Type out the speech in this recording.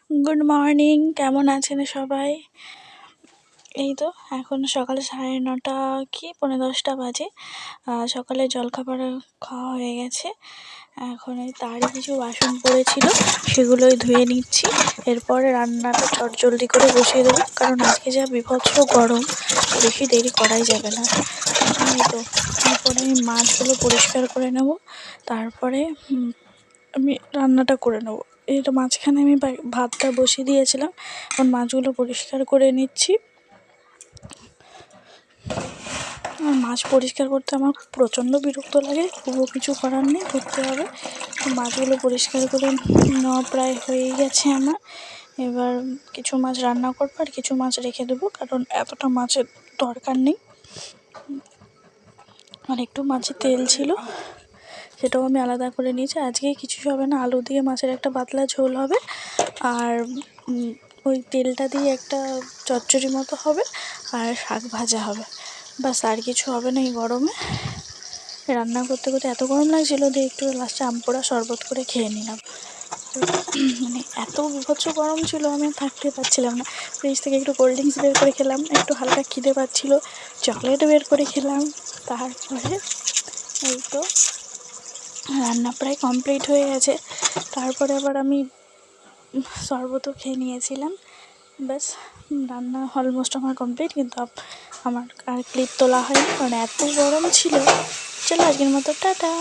Good morning, কেমন আছেন সবাই? এই তো এখন সকালে 9:30 কি 9:45 বাজে। সকালে জলখাবার খাওয়া হয়ে গেছে। এখন এই তারই কিছু বাসন পড়েছিল, সেগুলোই ধুয়ে নিচ্ছি। এরপরে রান্নাটা চটজলদি করে বসিয়ে দেবো, কারণ আজকে যা বীভৎস গরম, বেশি দেরি করাই যাবে না। এই তো এরপরে আমি মাছগুলো পরিষ্কার করে নেব, তারপরে আমি রান্নাটা করে নেবো। এই তো মাঝখানে আমি ভাতটা বসিয়ে দিয়েছিলাম, এখন মাছগুলো পরিষ্কার করে নিচ্ছি। আর মাছ পরিষ্কার করতে আমার প্রচণ্ড বিরক্ত লাগে, তবুও কিছু করার নেই, করতে হবে। মাছগুলো পরিষ্কার করে নেওয়া প্রায় হয়েই গেছে আমার। এবার কিছু মাছ রান্না করবো আর কিছু মাছ রেখে দেবো, কারণ এতটা মাছের দরকার নেই। আর একটু মাছে তেল ছিল, সেটাও আমি আলাদা করে নিয়েছি। আজকে কিছু হবে না, আলু দিয়ে মাছের একটা পাতলা ঝোল হবে, আর ওই তেলটা দিয়ে একটা চচ্চড়ি মতো হবে, আর শাক ভাজা হবে। বাস, আর কিছু হবে না এই গরমে। রান্না করতে করতে এত গরম লাগছিলো দিয়ে একটু লাস্টে আমপোড়া শরবত করে খেয়ে নিলাম। মানে এত বিভৎস গরম ছিল, আমি থাকতে পারছিলাম না। ফ্রিজ থেকে একটু কোল্ড ড্রিঙ্কস বের করে খেলাম, একটু হালকা খিদে পাচ্ছিলো, চকলেট বের করে খেলাম। তারপরে এই তো রান্না প্রায় কমপ্লিট হয়ে গেছে। তারপরে আবার আমি শরবতও খেয়ে নিয়েছিলাম। ব্যাস, রান্না অলমোস্ট আমার কমপ্লিট, কিন্তু আমার আর ক্লিপ তোলা হয়নি, কারণ এত গরম ছিল। চলো, আজকের মতো টাটা।